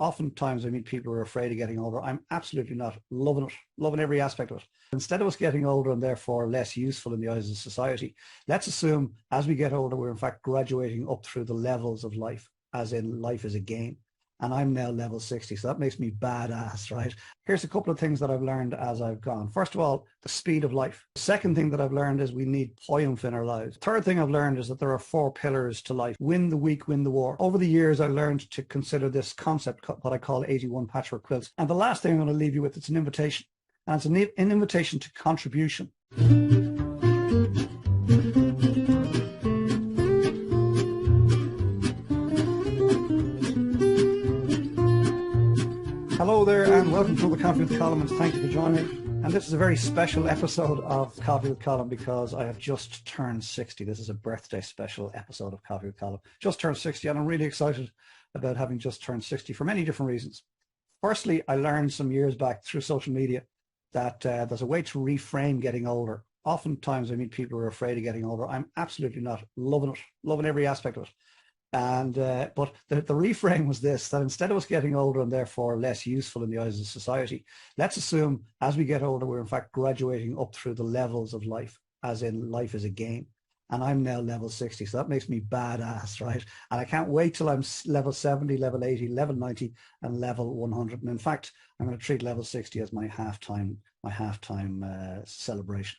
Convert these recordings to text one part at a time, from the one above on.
Oftentimes I meet people who are afraid of getting older. I'm absolutely not. Loving it, loving every aspect of it. Instead of us getting older and therefore less useful in the eyes of society, let's assume as we get older, we're in fact graduating up through the levels of life, as in life is a game. And I'm now level 60, so that makes me badass, right? Here's a couple of things that I've learned as I've gone. First of all, the speed of life. The second thing that I've learned is we need triumph in our lives. Third thing I've learned is that there are 4 pillars to life. Win the week, win the war. Over the years, I learned to consider this concept, what I call 81 patchwork quilts. And the last thing I'm going to leave you with, it's an invitation. And it's an invitation to contribution. Hello there and welcome to the Coffee with Colm, and thank you for joining me. And this is a very special episode of Coffee with Colm because I have just turned 60. This is a birthday special episode of Coffee with Colm. Just turned 60 and I'm really excited about having just turned 60 for many different reasons. Firstly, I learned some years back through social media that there's a way to reframe getting older. Oftentimes I meet people who are afraid of getting older. I'm absolutely not. Loving it, loving every aspect of it. And but the reframe was this, that instead of us getting older and therefore less useful in the eyes of society, let's assume as we get older, we're in fact graduating up through the levels of life, as in life is a game. And I'm now level 60, so that makes me badass, right? And I can't wait till I'm level 70, level 80, level 90, and level 100. And in fact, I'm going to treat level 60 as my halftime celebration.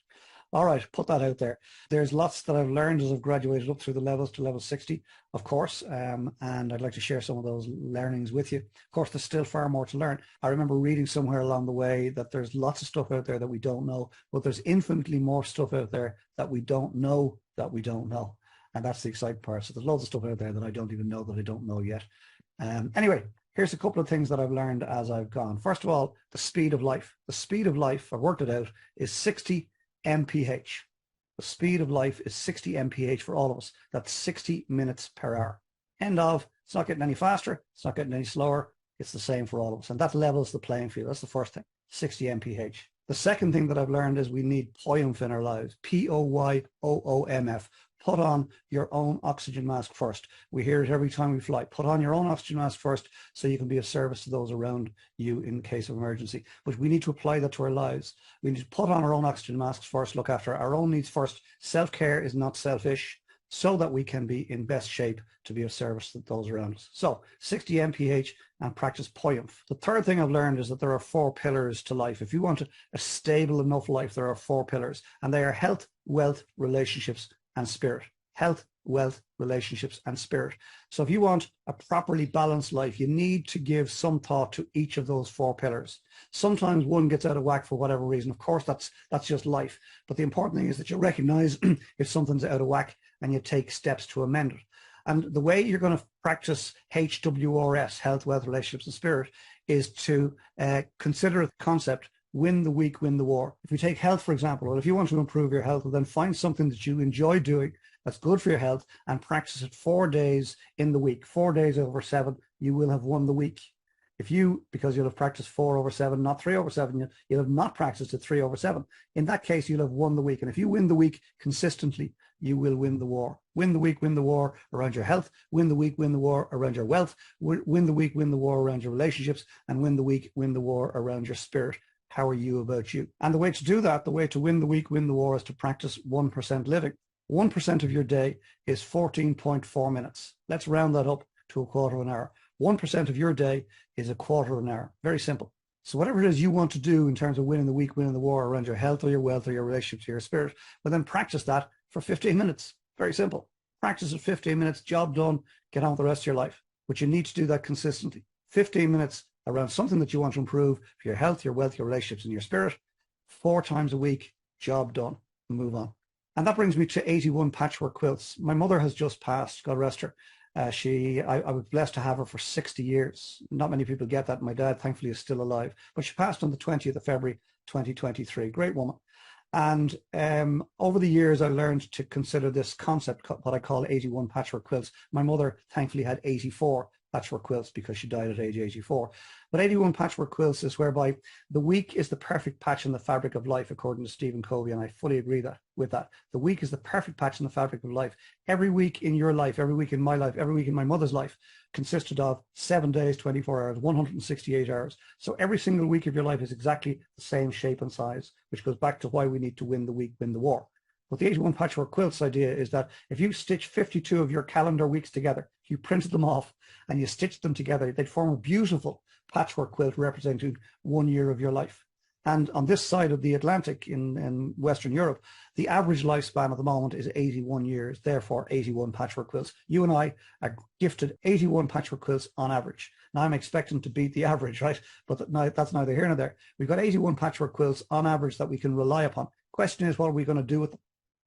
All right, put that out there. There's lots that I've learned as I've graduated up through the levels to level 60, of course, and I'd like to share some of those learnings with you. Of course, there's still far more to learn. I remember reading somewhere along the way that there's lots of stuff out there that we don't know, but there's infinitely more stuff out there that we don't know that we don't know. And that's the exciting part. So there's loads of stuff out there that I don't even know that I don't know yet. Anyway, here's a couple of things that I've learned as I've gone. First of all, the speed of life. The speed of life, I've worked it out, is 60 mph. The speed of life is 60 mph for all of us. That's 60 minutes per hour. End of. It's not getting any faster. It's not getting any slower. It's the same for all of us. And that levels the playing field. That's the first thing, 60 mph. The second thing that I've learned is we need poyomf in our lives. P-O-Y-O-O-M-F. Put on your own oxygen mask first. We hear it every time we fly. Put on your own oxygen mask first so you can be of service to those around you in case of emergency. But we need to apply that to our lives. We need to put on our own oxygen masks first, look after our own needs first. Self-care is not selfish, so that we can be in best shape to be of service to those around us. So 60 mph and practice poyomf. The third thing I've learned is that there are 4 pillars to life. If you want a stable enough life, there are 4 pillars, and they are health, wealth, relationships, and spirit. Health, wealth, relationships, and spirit. So if you want a properly balanced life, you need to give some thought to each of those 4 pillars. Sometimes one gets out of whack for whatever reason. Of course, that's just life. But the important thing is that you recognize if something's out of whack and you take steps to amend it. And the way you're going to practice HWRS, health, wealth, relationships, and spirit, is to consider the concept, win the week, win the war. If we take health, for example, or if you want to improve your health, well, then find something that you enjoy doing that's good for your health and practice it 4 days in the week. 4 days over 7, you will have won the week. If you, because you'll have practiced 4 over 7, not 3 over 7, you'll have not practiced it 3 over 7. In that case, you'll have won the week. And if you win the week consistently, you will win the war. Win the week, win the war around your health. Win the week, win the war around your wealth. Win the week, win the war around your relationships. And win the week, win the war around your spirit. How are you about you? And the way to do that, the way to win the week, win the war, is to practice 1% living. 1% of your day is 14.4 minutes. Let's round that up to a quarter of an hour. 1% of your day is a quarter of an hour. Very simple. So whatever it is you want to do in terms of winning the week, winning the war around your health or your wealth or your relationship to your spirit, well then practice that for 15 minutes. Very simple. Practice it 15 minutes, job done, get on with the rest of your life. But you need to do that consistently. 15 minutes around something that you want to improve for your health, your wealth, your relationships, and your spirit. 4 times a week, job done, move on. And that brings me to 81 patchwork quilts. My mother has just passed, God rest her. I was blessed to have her for 60 years. Not many people get that. My dad, thankfully, is still alive. But she passed on the 20th of February, 2023. Great woman. And over the years, I learned to consider this concept, what I call 81 patchwork quilts. My mother, thankfully, had 84 patchwork quilts because she died at age 84. But 81 patchwork quilts is whereby the week is the perfect patch in the fabric of life, according to Stephen Covey, and I fully agree with that. The week is the perfect patch in the fabric of life. Every week in your life, every week in my life, every week in my mother's life consisted of 7 days, 24 hours, 168 hours. So every single week of your life is exactly the same shape and size, which goes back to why we need to win the week, win the war. But the 81 patchwork quilts idea is that if you stitch 52 of your calendar weeks together, if you printed them off and you stitched them together, they'd form a beautiful patchwork quilt representing 1 year of your life. And on this side of the Atlantic in Western Europe, the average lifespan at the moment is 81 years, therefore 81 patchwork quilts. You and I are gifted 81 patchwork quilts on average. Now I'm expecting to beat the average, right? But that's neither here nor there. We've got 81 patchwork quilts on average that we can rely upon. Question is, what are we going to do with them?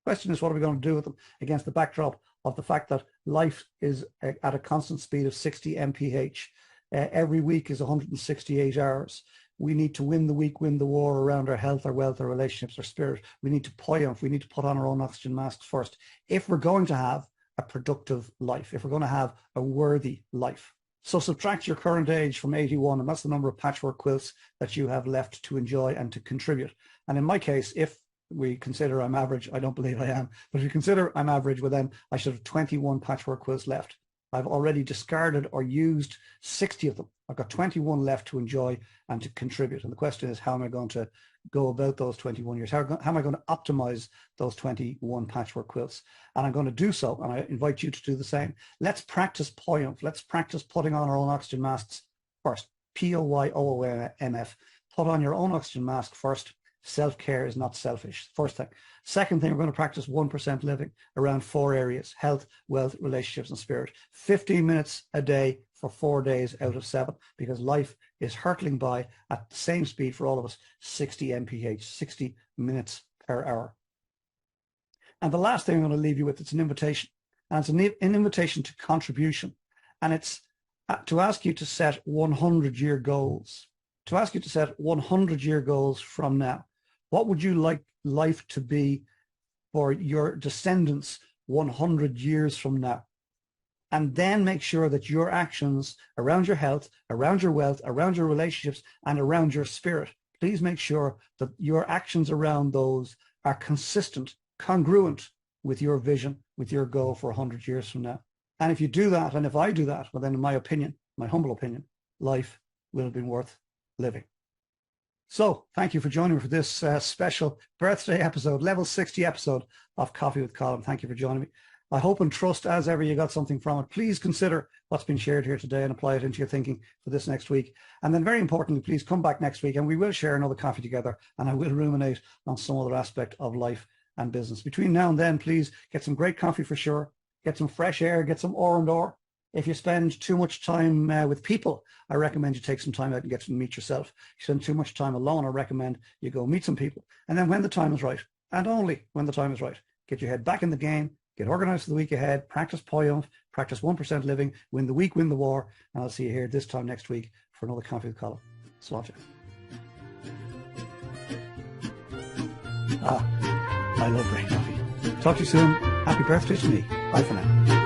Question is, what are we going to do with them against the backdrop of the fact that life is at a constant speed of 60 mph. Every week is 168 hours. We need to win the week, win the war around our health, our wealth, our relationships, our spirit. We need to poyumph. We need to put on our own oxygen masks first if we're going to have a productive life, if we're going to have a worthy life. So subtract your current age from 81, and that's the number of patchwork quilts that you have left to enjoy and to contribute. And in my case, if we consider I'm average, I don't believe I am, but if you consider I'm average, well then I should have 21 patchwork quilts left. I've already discarded or used 60 of them. I've got 21 left to enjoy and to contribute. And the question is, how am I going to go about those 21 years? How am I going to optimize those 21 patchwork quilts? And I'm going to do so, and I invite you to do the same. Let's practice poyumph. Let's practice putting on our own oxygen masks first. P-O-Y-O-O-M-F. Put on your own oxygen mask first. Self-care is not selfish. First thing. Second thing, we're going to practice 1% living around 4 areas: health, wealth, relationships, and spirit. 15 minutes a day for 4 days out of 7, because life is hurtling by at the same speed for all of us, 60 mph, 60 minutes per hour. And the last thing I'm going to leave you with, it's an invitation. And it's an invitation to contribution. And it's to ask you to set 100-year goals. To ask you to set 100-year goals from now. What would you like life to be for your descendants 100 years from now? And then make sure that your actions around your health, around your wealth, around your relationships, and around your spirit, please make sure that your actions around those are consistent, congruent with your vision, with your goal for 100 years from now. And if you do that, and if I do that, well then in my opinion, my humble opinion, life will have been worth living. So thank you for joining me for this special birthday episode, level 60 episode of Coffee with Colm. Thank you for joining me. I hope and trust as ever you got something from it. Please consider what's been shared here today and apply it into your thinking for this next week. And then very importantly, please come back next week and we will share another coffee together, and I will ruminate on some other aspect of life and business. Between now and then, please get some great coffee for sure, get some fresh air, get some R&R. If you spend too much time with people, I recommend you take some time out and get to meet yourself. If you spend too much time alone, I recommend you go meet some people. And then when the time is right, and only when the time is right, get your head back in the game, get organized for the week ahead, practice poyumph, practice 1% living, win the week, win the war, and I'll see you here this time next week for another Coffee with Colm. Slàinte. I love great coffee. Talk to you soon. Happy birthday to me. Bye for now.